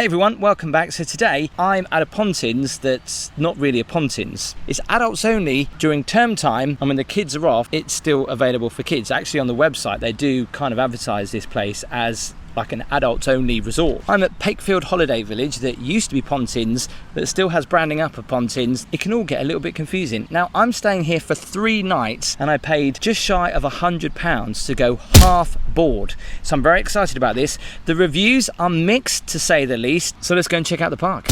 Hey everyone, welcome back. So today I'm at a Pontins that's not really a Pontins. It's adults only during term time, and when the kids are off, it's still available for kids. Actually on the website they do kind of advertise this place as like an adults only resort. I'm at Peckfield Holiday Village that used to be Pontins, but still has branding up of Pontins. It can all get a little bit confusing. Now I'm staying here for 3 nights and I paid just shy of £100 to go half board. So I'm very excited about this. The reviews are mixed to say the least. So let's go and check out the park.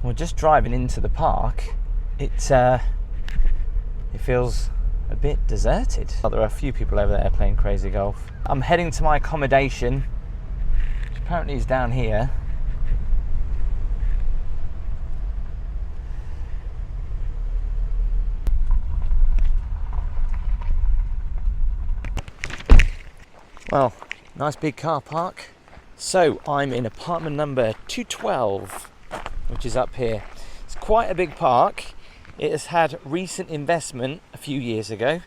Well, just driving into the park, it feels a bit deserted. There are a few people over there playing crazy golf. I'm heading to my accommodation. Apparently he's down here. Well, nice big car park. So I'm in apartment number 212, which is up here. It's quite a big park. It has had recent investment a few years ago.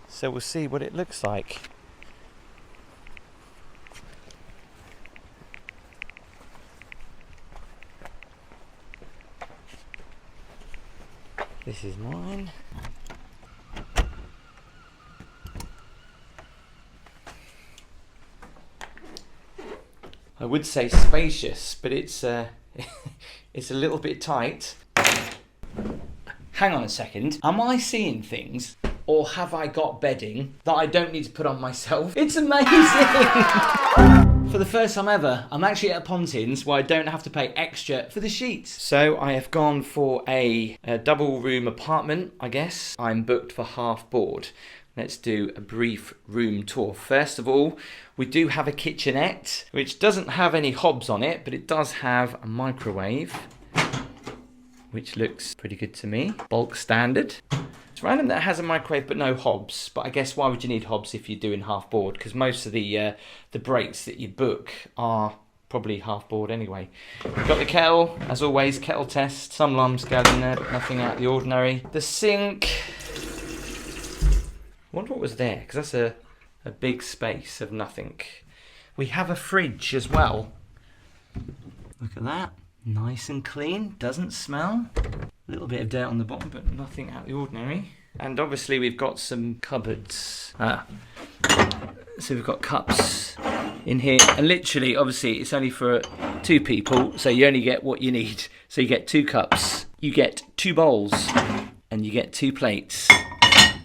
So we'll see what it looks like. This is mine. I would say spacious, but it's it's a little bit tight. Hang on a second. Am I seeing things, or have I got bedding that I don't need to put on myself? It's amazing! For the first time ever, I'm actually at a Pontins where I don't have to pay extra for the sheets. So I have gone for a double room apartment, I guess. I'm booked for half board. Let's do a brief room tour. First of all, we do have a kitchenette, which doesn't have any hobs on it, but it does have a microwave, which looks pretty good to me. Bulk standard. It's random that it has a microwave but no hobs, but I guess why would you need hobs if you're doing half board? Because most of the breaks that you book are probably half board anyway. We've got the kettle, as always, kettle test. Some lime scale in there, but nothing out of the ordinary. The sink. I wonder what was there, because that's a big space of nothing. We have a fridge as well. Look at that. Nice and clean, doesn't smell. A little bit of dirt on the bottom, but nothing out of the ordinary. And obviously we've got some cupboards. So we've got cups in here. And literally, obviously, it's only for 2 people, so you only get what you need. So you get 2 cups, you get 2 bowls, and you get 2 plates.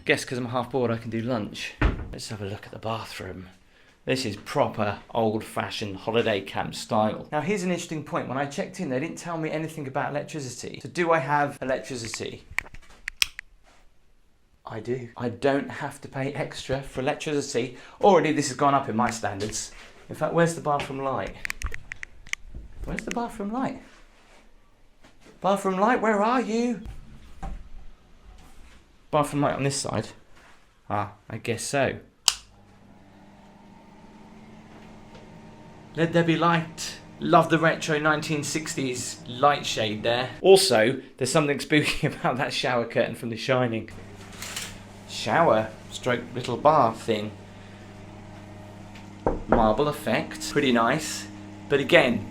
Guess because I'm half board, I can do lunch. Let's have a look at the bathroom. This is proper old-fashioned holiday camp style. Now here's an interesting point. When I checked in, they didn't tell me anything about electricity. So do I have electricity? I do. I don't have to pay extra for electricity. Already this has gone up in my standards. In fact, where's the bathroom light? Where's the bathroom light? Bathroom light, where are you? Bathroom light on this side? Ah, I guess so. Let there be light. Love the retro 1960s light shade there. Also, there's something spooky about that shower curtain from The Shining. Shower stroke little bath thing. Marble effect. Pretty nice. But again,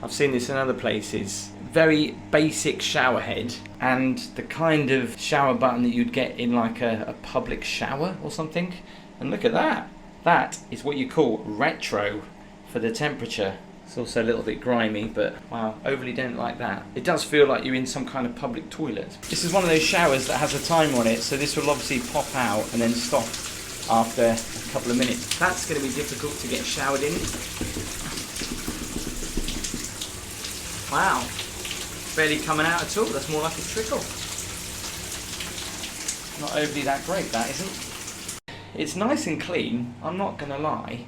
I've seen this in other places. Very basic shower head, and the kind of shower button that you'd get in like a public shower or something. And look at that. That is what you call retro for the temperature. It's also a little bit grimy, but wow, overly don't like that. It does feel like you're in some kind of public toilet. This is one of those showers that has a timer on it, so this will obviously pop out and then stop after a couple of minutes. That's going to be difficult to get showered in. Wow, barely coming out at all. That's more like a trickle. Not overly that great, that isn't. It's nice and clean, I'm not going to lie.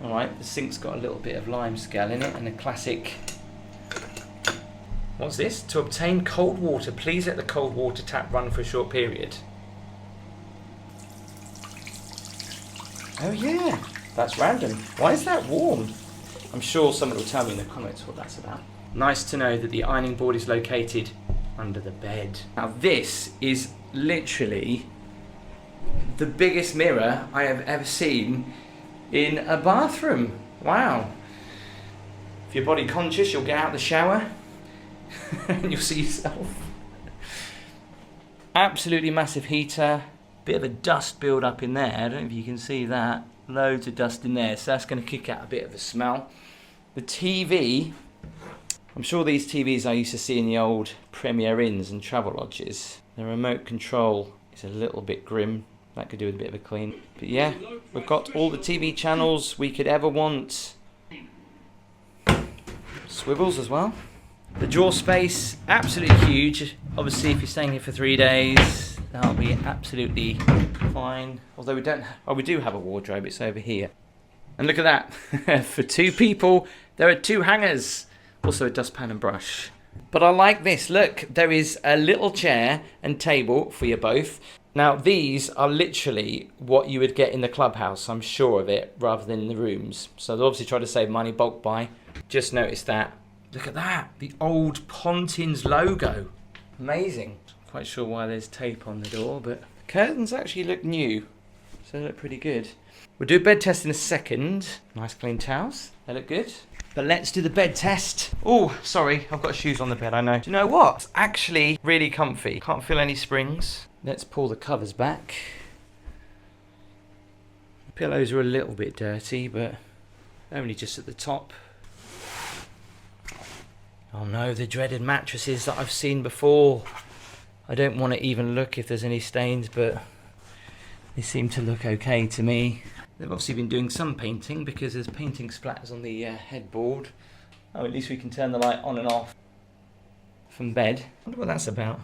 Alright, the sink's got a little bit of lime scale in it and a classic... What's this? To obtain cold water, please let the cold water tap run for a short period. Oh yeah, that's random. Why is that warm? I'm sure someone will tell me in the comments what that's about. Nice to know that the ironing board is located under the bed. Now this is literally the biggest mirror I have ever seen in a bathroom. Wow. you're body conscious, you'll get out of the shower and you'll see yourself. Absolutely massive heater. Bit of a dust build up in there. I don't know if you can see that. Loads of dust in there, so that's going to kick out a bit of a smell. The TV, I'm sure these TVs I used to see in the old Premier Inns and travel lodges. The remote control is a little bit grim. That could do with a bit of a clean. But yeah, we've got all the TV channels we could ever want. Swivels as well. The drawer space, absolutely huge. Obviously, if you're staying here for 3 days, that'll be absolutely fine. Although we do have a wardrobe, it's over here. And look at that. For 2 people, there are 2 hangers. Also a dustpan and brush. But I like this. Look, there is a little chair and table for you both. Now, these are literally what you would get in the clubhouse, I'm sure of it, rather than in the rooms. So they'll obviously try to save money, bulk buy. Just noticed that. Look at that, the old Pontins logo. Amazing. Not quite sure why there's tape on the door, but the curtains actually look new, so they look pretty good. We'll do a bed test in a second. Nice clean towels, they look good. But let's do the bed test. Oh, sorry, I've got shoes on the bed, I know. Do you know what? It's actually really comfy. Can't feel any springs. Let's pull the covers back. The pillows are a little bit dirty, but only just at the top. Oh no, the dreaded mattresses that I've seen before. I don't want to even look if there's any stains, but they seem to look okay to me. They've obviously been doing some painting because there's painting splatters on the headboard. Oh, at least we can turn the light on and off from bed. I wonder what that's about.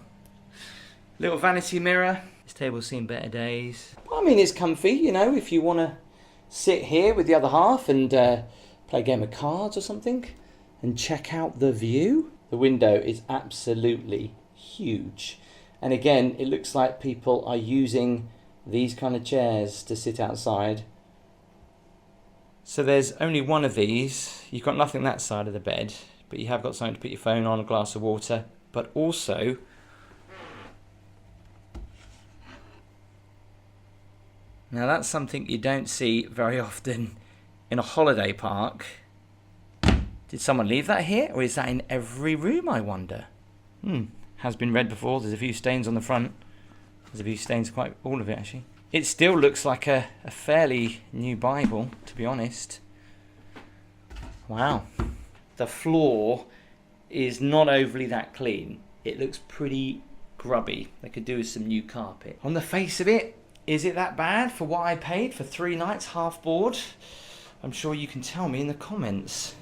Little vanity mirror. This table's seen better days. I mean, it's comfy, you know, if you want to sit here with the other half and play a game of cards or something and check out the view. The window is absolutely huge. And again, it looks like people are using these kind of chairs to sit outside. So there's only one of these. You've got nothing that side of the bed, but you have got something to put your phone on, a glass of water, but also now that's something you don't see very often in a holiday park. Did someone leave that here, or is that in every room, I wonder? Has been read before. There's a few stains on the front. There's a few stains, quite all of it actually. It still looks like a fairly new Bible, to be honest. Wow. The floor is not overly that clean. It looks pretty grubby. They could do with some new carpet. On the face of it, is it that bad for what I paid for 3 nights half board? I'm sure you can tell me in the comments.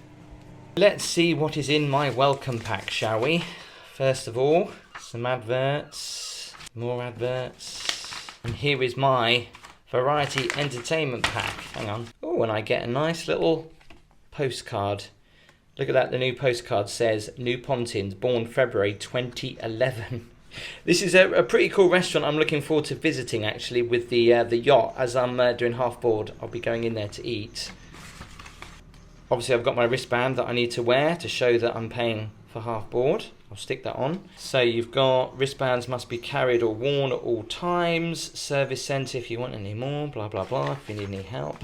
Let's see what is in my welcome pack, shall we? First of all, some adverts, more adverts. And here is my variety entertainment pack. Hang on. Oh, and I get a nice little postcard. Look at that, the new postcard says, New Pontins, born February 2011. This is a pretty cool restaurant I'm looking forward to visiting, actually, with the yacht. As I'm doing half board, I'll be going in there to eat. Obviously, I've got my wristband that I need to wear to show that I'm paying for half board. I'll stick that on. So you've got wristbands must be carried or worn at all times. Service centre if you want any more, blah, blah, blah, if you need any help.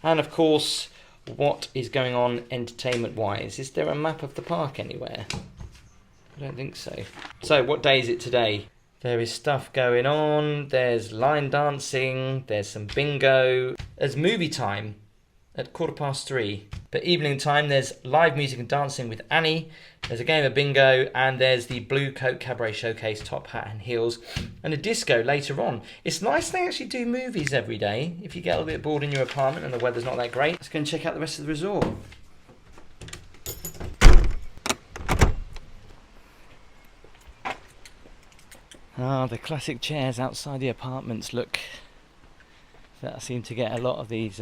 And of course, what is going on entertainment-wise? Is there a map of the park anywhere? I don't think so. So what day is it today? There is stuff going on. There's line dancing. There's some bingo. There's movie time at 3:15. But evening time, there's live music and dancing with Annie. There's a game of bingo, and there's the Blue Coat Cabaret Showcase, top hat and heels, and a disco later on. It's nice they actually do movies every day. If you get a little bit bored in your apartment and the weather's not that great, let's go and check out the rest of the resort. Ah, the classic chairs outside the apartments look. That seem to get a lot of these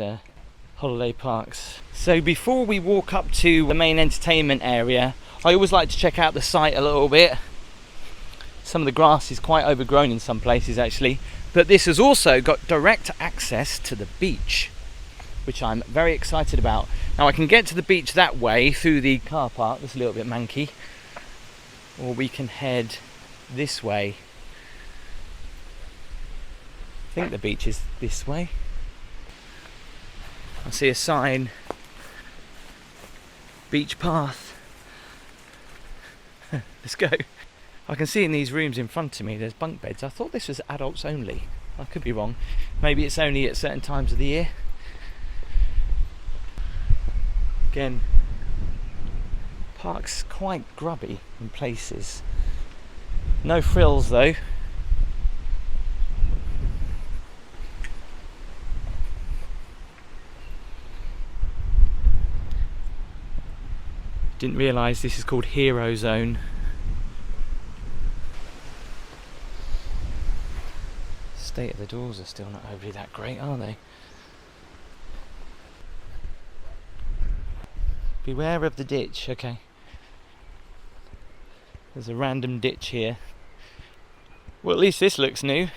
holiday parks. So before we walk up to the main entertainment area, I always like to check out the site a little bit. Some of the grass is quite overgrown in some places actually, but this has also got direct access to the beach, which I'm very excited about. Now I can get to the beach that way through the car park, that's a little bit manky, or we can head this way. I think the beach is this way. I see a sign beach path. Let's go. I can see in these rooms in front of me there's bunk beds. I thought this was adults only. I could be wrong. Maybe it's only at certain times of the year. Again, park's quite grubby in places. No frills though. Didn't realise this is called Hero Zone. State of the doors are still not overly that great, are they? Beware of the ditch, okay. There's a random ditch here. Well, at least this looks new.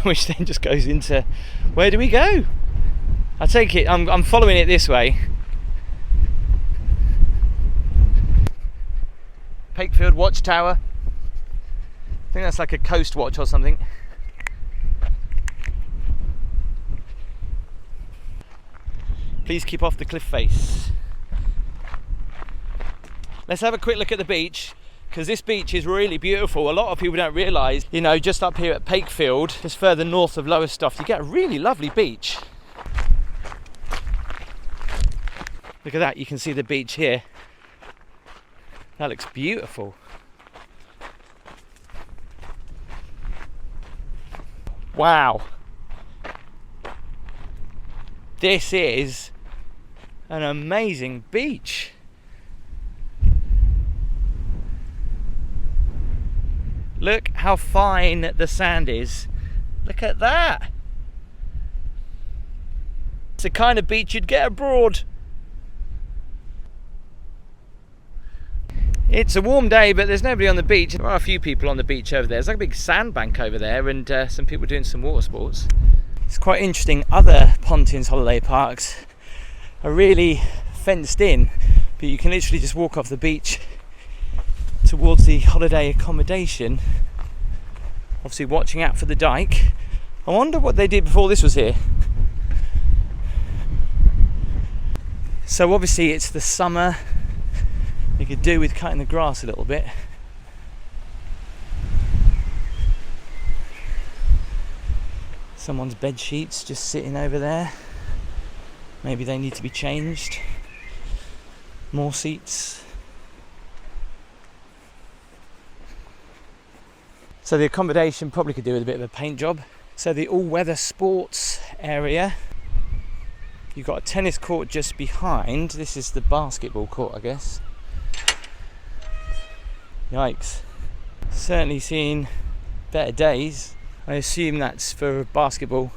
Which then just goes into, where do we go? I take it, I'm following it this way. Peckfield Watchtower. I think that's like a coast watch or something. Please keep off the cliff face. Let's have a quick look at the beach, because this beach is really beautiful. A lot of people don't realise, you know, just up here at Peckfield, just further north of Lowestoft, you get a really lovely beach. Look at that, you can see the beach here. That looks beautiful. Wow. This is an amazing beach. Look how fine the sand is. Look at that. It's the kind of beach you'd get abroad. It's a warm day, but there's nobody on the beach. There are a few people on the beach over there. There's like a big sandbank over there, and some people doing some water sports. It's quite interesting. Other Pontins holiday parks are really fenced in, but you can literally just walk off the beach towards the holiday accommodation, obviously watching out for the dike. I wonder what they did before this was here. So obviously it's the summer. They could do with cutting the grass a little bit. Someone's bed sheets just sitting over there. Maybe they need to be changed. More seats. So the accommodation probably could do with a bit of a paint job. So the all-weather sports area. You've got a tennis court just behind. This is the basketball court, I guess. Yikes. Certainly seen better days. I assume that's for basketball,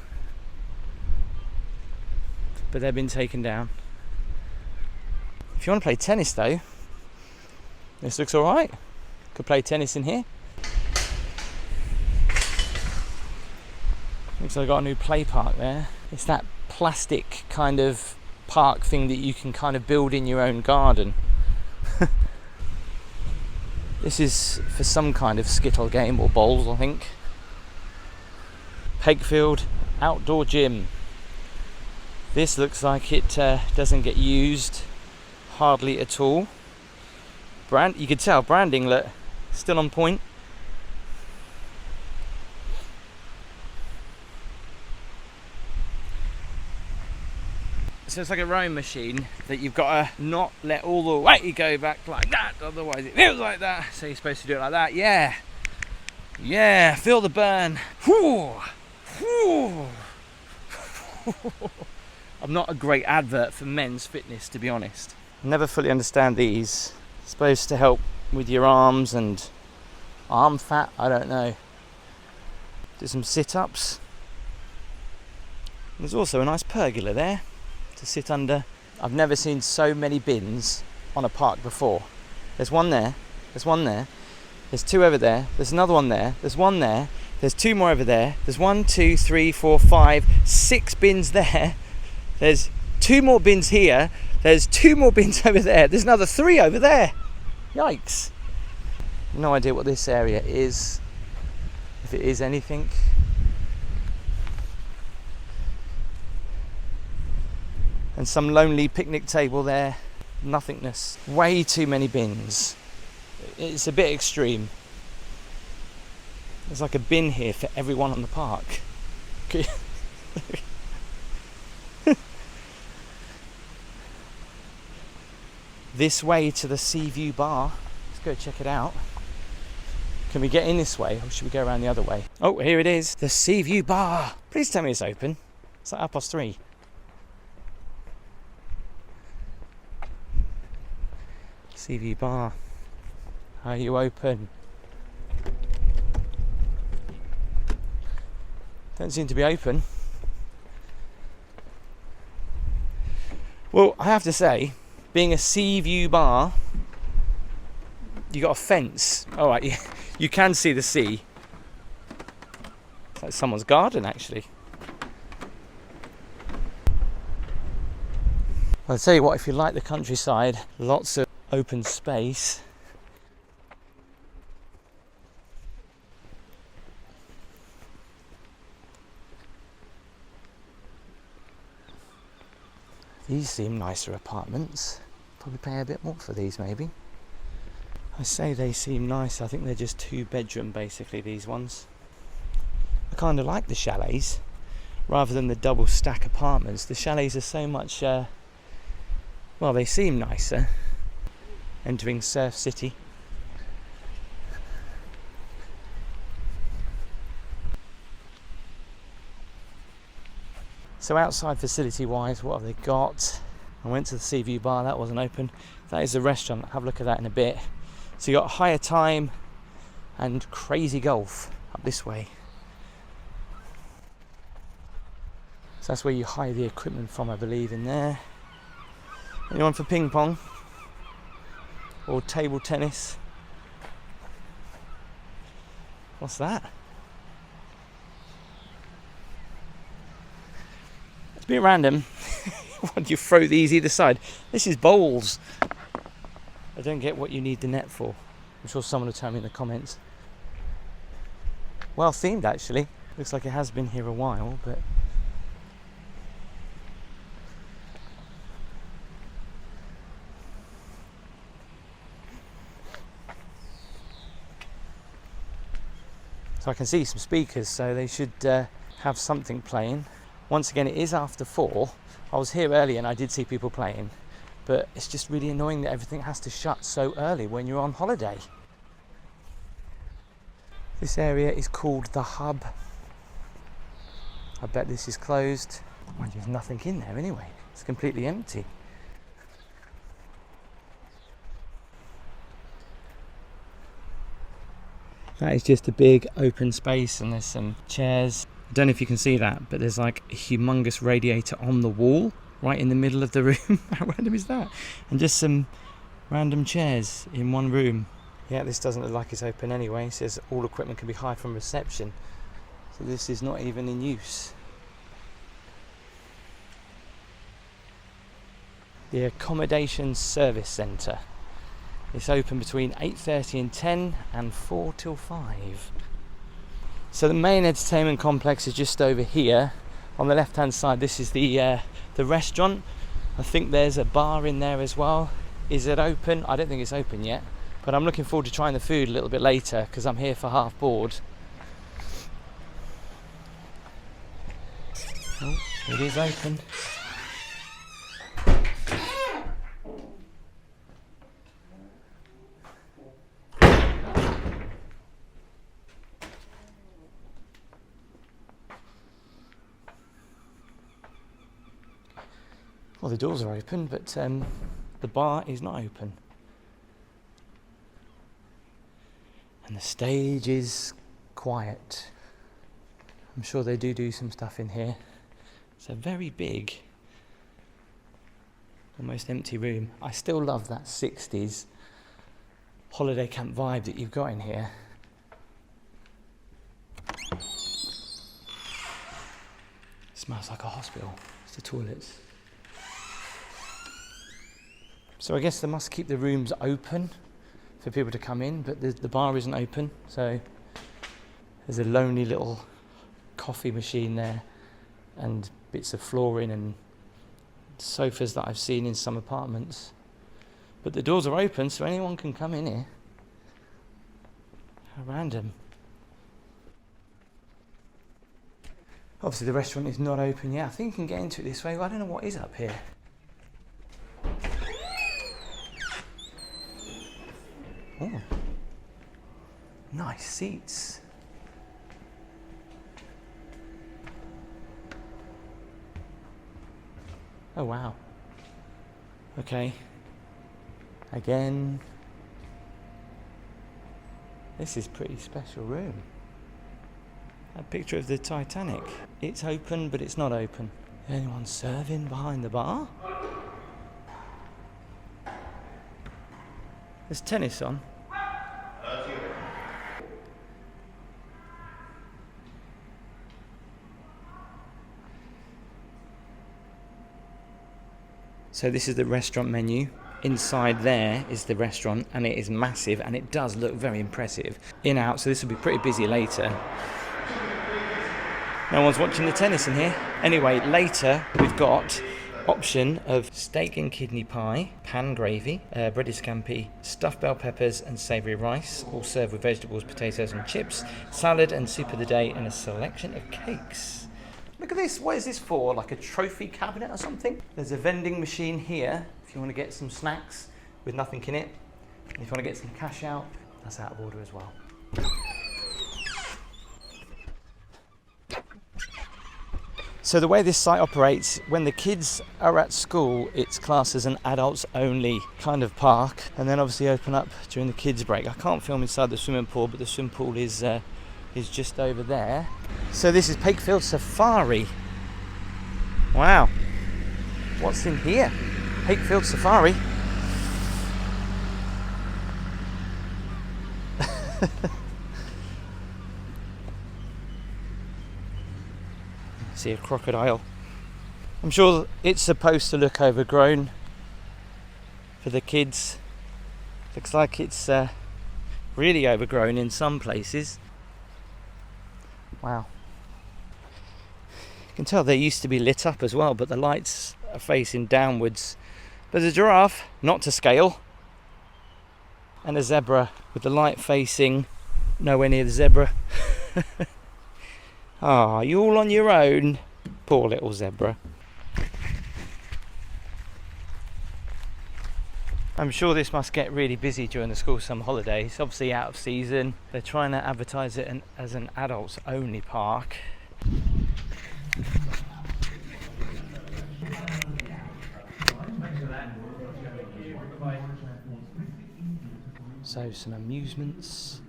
but they've been taken down. If you want to play tennis though, this looks alright. Could play tennis in here. Looks like I got a new play park there. It's that plastic kind of park thing that you can kind of build in your own garden. This is for some kind of skittle game or bowls, I think. Pegfield outdoor gym. This looks like it doesn't get used hardly at all. You could tell branding, look, still on point. So it's like a rowing machine that you've got to not let all the weight go back like that, otherwise it feels like that. So you're supposed to do it like that. Yeah, yeah, feel the burn. Whew. Whew. I'm not a great advert for men's fitness, to be honest. Never fully understand these. Supposed to help with your arms and arm fat, I don't know. Do some sit-ups. There's also a nice pergola there to sit under. I've never seen so many bins on a park before. There's one there, there's one there, there's two over there, there's another one there, there's one there, there's two more over there, there's 1, 2, 3, 4, 5, 6 bins there, there's 2 more bins here, there's 2 more bins over there, there's another 3 over there. Yikes. No idea what this area is, if it is anything. And some lonely picnic table there. Nothingness. Way too many bins. It's a bit extreme. There's like a bin here for everyone on the park. This way to the Seaview Bar. Let's go check it out. Can we get in this way, or should we go around the other way? Oh, here it is, the Seaview Bar. Please tell me it's open. It's like 3:30. Seaview Bar. Are you open? Don't seem to be open. Well, I have to say, being a Seaview Bar, you got a fence. All right, you can see the sea. It's like someone's garden, actually. I'll tell you what, if you like the countryside, lots of open space. These seem nicer apartments. Probably pay a bit more for these, maybe. I say they seem nice. I think they're just 2-bedroom, basically, these ones. I kind of like the chalets rather than the double stack apartments. The chalets are so much, well, they seem nicer. Entering Surf City. So outside facility wise, what have they got? I went to the Seaview Bar, that wasn't open. That is the restaurant, have a look at that in a bit. So you got Higher Time and Crazy Golf up this way. So that's where you hire the equipment from, I believe, in there. Anyone for ping pong? Or table tennis? What's that? It's a bit random. Why do you throw these either side? This is bowls. I don't get what you need the net for. I'm sure someone will tell me in the comments. Well themed, actually. Looks like it has been here a while, but so I can see some speakers, so they should have something playing. Once again, it is after 4. I was here early and I did see people playing, but it's just really annoying that everything has to shut so early when you're on holiday. This area is called the Hub. I bet this is closed. Well, there's nothing in there anyway. It's completely empty. That is just a big open space and there's some chairs. I don't know if you can see that, but there's like a humongous radiator on the wall right in the middle of the room. How random is that? And just some random chairs in one room. Yeah, this doesn't look like it's open anyway. It says all equipment can be hired from reception. So this is not even in use. The Accommodation Service Centre. It's open between 8:30 and 10 and 4 till 5. So the main entertainment complex is just over here. On the left hand side, this is the restaurant. I think there's a bar in there as well. Is it open? I don't think it's open yet, but I'm looking forward to trying the food a little bit later because I'm here for half board. Oh, it is open. Well, the doors are open, but the bar is not open. And the stage is quiet. I'm sure they do some stuff in here. It's a very big, almost empty room. I still love that 60s holiday camp vibe that you've got in here. It smells like a hospital. It's the toilets. So I guess they must keep the rooms open for people to come in, but the bar isn't open, so there's a lonely little coffee machine there and bits of flooring and sofas that I've seen in some apartments. But the doors are open, so anyone can come in here. How random. Obviously the restaurant is not open yet. I think you can get into it this way. Well, I don't know what is up here. Oh, nice seats. Oh wow. Okay. Again. This is a pretty special room. A picture of the Titanic. It's open, but it's not open. Anyone serving behind the bar? There's tennis on. So this is the restaurant menu. Inside there is the restaurant, and it is massive, and it does look very impressive. In out, so this will be pretty busy later. No one's watching the tennis in here. Anyway, later we've got option of steak and kidney pie, pan gravy, breaded scampi, stuffed bell peppers and savoury rice, all served with vegetables, potatoes and chips, salad and soup of the day, and a selection of cakes. Look at this, what is this for? Like a trophy cabinet or something? There's a vending machine here if you want to get some snacks with nothing in it. And if you want to get some cash out, that's out of order as well. So the way this site operates, when the kids are at school, it's classed as an adults only kind of park, and then obviously open up during the kids break. I can't film inside the swimming pool, but the swimming pool is just over there. So this is Peckfield Safari. Wow. What's in here? Peckfield Safari. See a crocodile. I'm sure it's supposed to look overgrown for the kids. Looks like it's really overgrown in some places. Wow. You can tell they used to be lit up as well, but the lights are facing downwards. There's a giraffe, not to scale, and a zebra with the light facing nowhere near the zebra. Ah, you all on your own? Poor little zebra. I'm sure this must get really busy during the school summer holidays. Obviously out of season. They're trying to advertise it as an adults only park. So some amusements.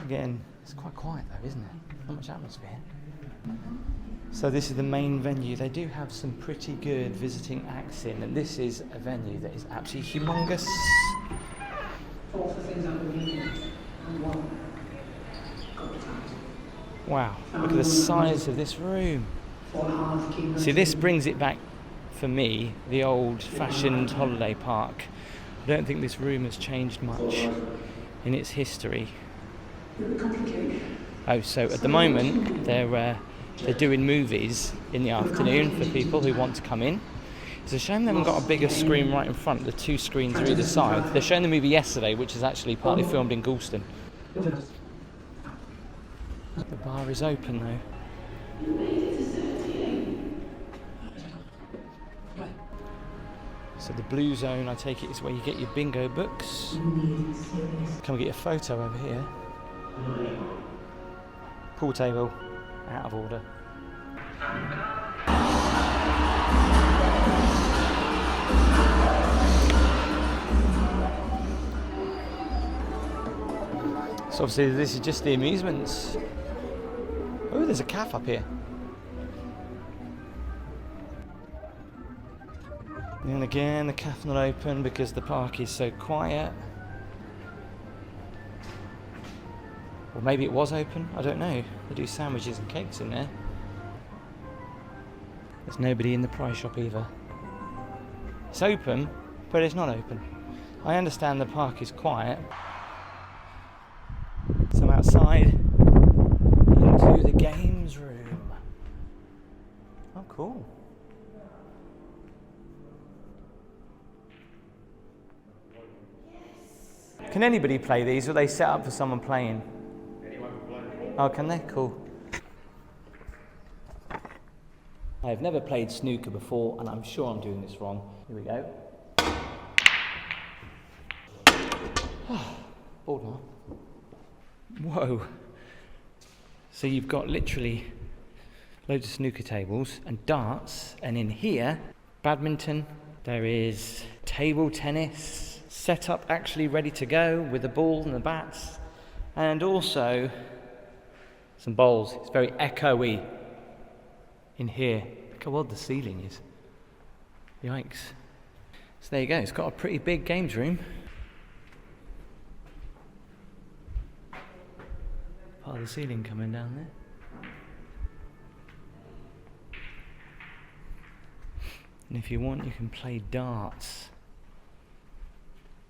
Again, it's quite quiet though, isn't it? Not much atmosphere. So this is the main venue. They do have some pretty good visiting acts in, and this is a venue that is absolutely humongous. Wow, look at the size of this room. See, this brings it back for me, the old-fashioned holiday park. I don't think this room has changed much in its history. Oh, so at the moment they're doing movies in the afternoon for people who want to come in. It's a shame they haven't got a bigger screen right in front. The two screens are either side. They're showing the movie yesterday, which is actually partly filmed in Galston. The bar is open though. So the blue zone, I take it, is where you get your bingo books. Come get your photo over here. Pool table, out of order. So obviously this is just the amusements. Oh, there's a cafe up here. And again, the cafe's not open because the park is so quiet. Or maybe it was open, I don't know. They do sandwiches and cakes in there. There's nobody in the prize shop either. It's open, but it's not open. I understand the park is quiet. So I'm outside into the games room. Oh, cool. Can anybody play these, or are they set up for someone playing? Anyone can play. Oh, can they? Cool. I've never played snooker before, and I'm sure I'm doing this wrong. Here we go. Bored now. Whoa. So you've got literally loads of snooker tables and darts, and in here, badminton. There is table tennis, set up actually ready to go with the ball and the bats, and also some bowls. It's very echoey in here. Look how odd the ceiling is. Yikes. So there you go, it's got a pretty big games room. Part of the ceiling coming down there. And if you want, you can play darts.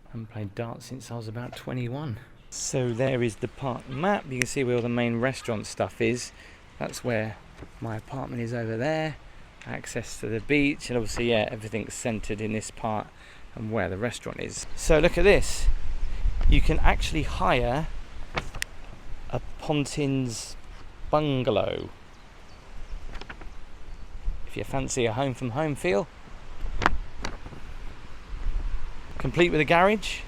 I haven't played darts since I was about 21. So there is the park map. You can see where all the main restaurant stuff is. That's where my apartment is over there. Access to the beach, and obviously, yeah, everything's centered in this part and where the restaurant is. So look at this. You can actually hire a Pontins bungalow if you fancy a home from home feel. Complete with a garage.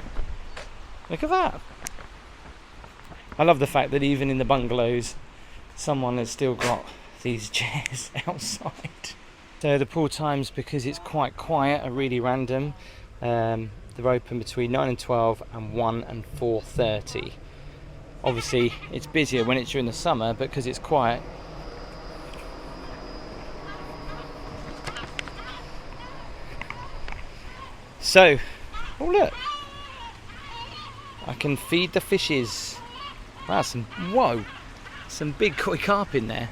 Look at that. I love the fact that even in the bungalows someone has still got these chairs outside. So the pool times, because it's quite quiet, are really random. They're open between 9 and 12 and 1 and 4:30. Obviously it's busier when it's during the summer, but because it's quiet. So, oh look, I can feed the fishes. Wow, some big koi carp in there.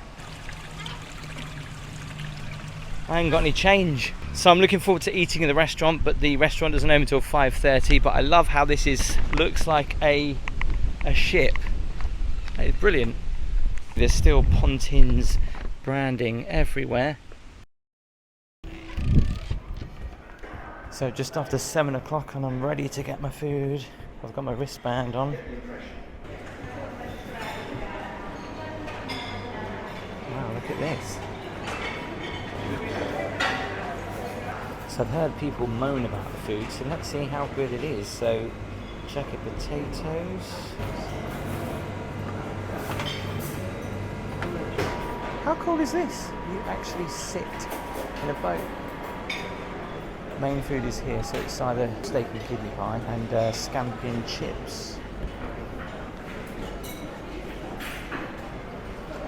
I ain't got any change. So I'm looking forward to eating in the restaurant, but the restaurant doesn't open until 5:30. But I love how this looks like a ship. It's brilliant. There's still Pontins branding everywhere. So just after 7 o'clock and I'm ready to get my food. I've got my wristband on. Wow, look at this. So I've heard people moan about the food, so let's see how good it is. So check it, potatoes. How cool is this? You actually sit in a boat. Main food is here, so it's either steak and kidney pie and scampi and chips.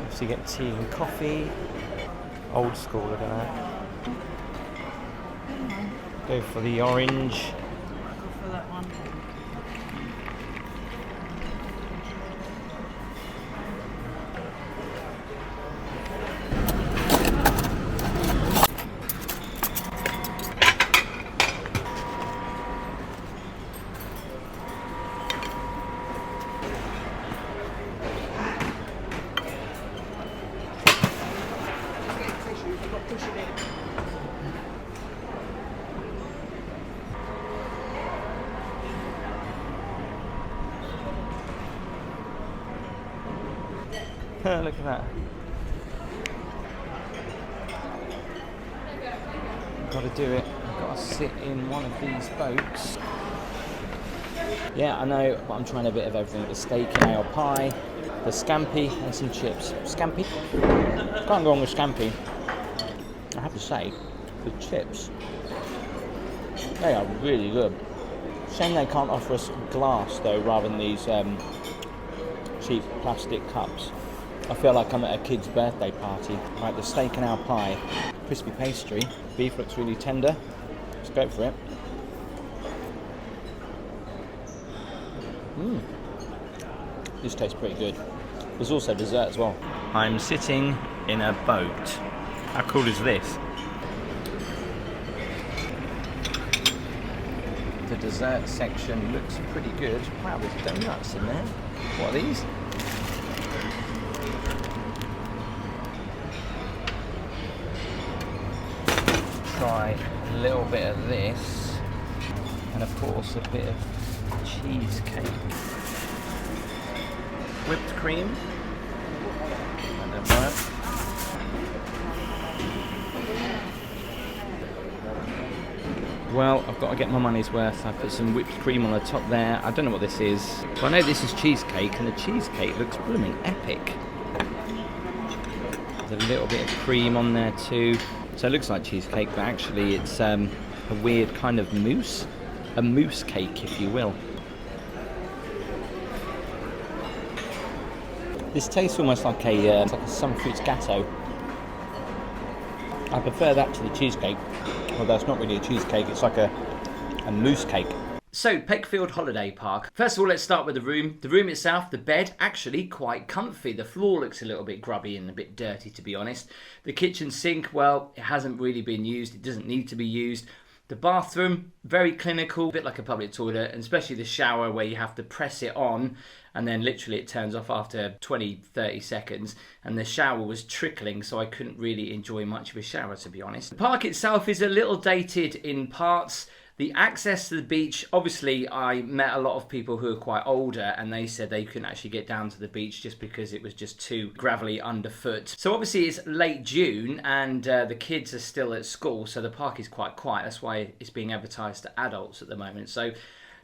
So you get tea and coffee. Old school, look at that. Go for the orange. Go for that one. Look at that. Got to do it. I've got to sit in one of these boats. Yeah, I know, but I'm trying a bit of everything. The steak and ale pie, the scampi, and some chips. Scampi? Can't go wrong with scampi. I have to say, the chips, they are really good. Shame they can't offer us glass though, rather than these cheap plastic cups. I feel like I'm at a kid's birthday party. Right, the steak and ale pie, crispy pastry, beef looks really tender. Let's go for it. This tastes pretty good. There's also dessert as well. I'm sitting in a boat. How cool is this? The dessert section looks pretty good. Wow, there's donuts in there. What are these? Try a little bit of this, and of course a bit of cheesecake. Whipped cream. That don't work. Well, I've got to get my money's worth. I put some whipped cream on the top there. I don't know what this is. But I know this is cheesecake, and the cheesecake looks blooming epic. There's a little bit of cream on there too. So it looks like cheesecake, but actually it's a weird kind of mousse. A mousse cake, if you will. This tastes almost like a some fruits gâteau. I prefer that to the cheesecake. Although it's not really a cheesecake, it's like a mousse cake. So, Peckfield Holiday Park. First of all, let's start with the room. The room itself, the bed, actually quite comfy. The floor looks a little bit grubby and a bit dirty, to be honest. The kitchen sink, well, it hasn't really been used. It doesn't need to be used. The bathroom, very clinical, a bit like a public toilet, and especially the shower where you have to press it on and then literally it turns off after 20-30 seconds, and the shower was trickling, so I couldn't really enjoy much of a shower, to be honest. The park itself is a little dated in parts. The access to the beach, obviously I met a lot of people who are quite older and they said they couldn't actually get down to the beach just because it was just too gravelly underfoot. So obviously it's late June and the kids are still at school, so the park is quite quiet. That's why it's being advertised to adults at the moment. So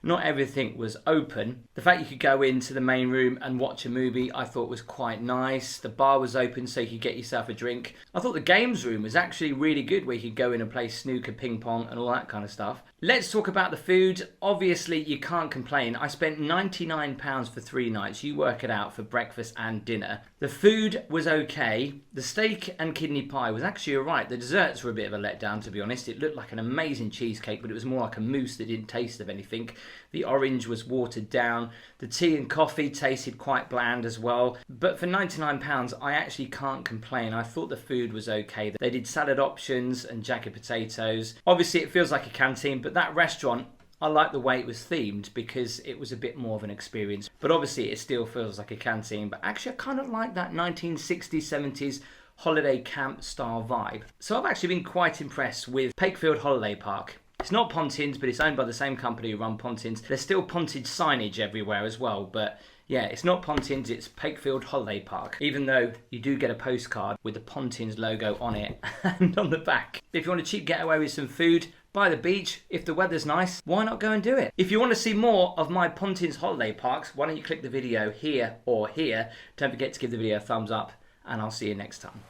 not everything was open. The fact you could go into the main room and watch a movie I thought was quite nice. The bar was open so you could get yourself a drink. I thought the games room was actually really good where you could go in and play snooker, ping pong and all that kind of stuff. Let's talk about the food. Obviously you can't complain. I spent £99 for 3 nights. You work it out for breakfast and dinner. The food was okay. The steak and kidney pie was actually alright. The desserts were a bit of a letdown, to be honest. It looked like an amazing cheesecake, but it was more like a mousse that didn't taste of anything. The orange was watered down. The tea and coffee tasted quite bland as well. But for £99, I actually can't complain. I thought the food was okay. They did salad options and jacket potatoes. Obviously, it feels like a canteen, but that restaurant, I like the way it was themed because it was a bit more of an experience. But obviously, it still feels like a canteen. But actually, I kind of like that 1960s, 70s holiday camp style vibe. So I've actually been quite impressed with Peckfield Holiday Park. It's not Pontins, but it's owned by the same company who run Pontins. There's still Pontins signage everywhere as well, but yeah, it's not Pontins, it's Peckfield Holiday Park. Even though you do get a postcard with the Pontins logo on it and on the back. If you want a cheap getaway with some food by the beach, if the weather's nice, why not go and do it? If you want to see more of my Pontins holiday parks, why don't you click the video here or here. Don't forget to give the video a thumbs up, and I'll see you next time.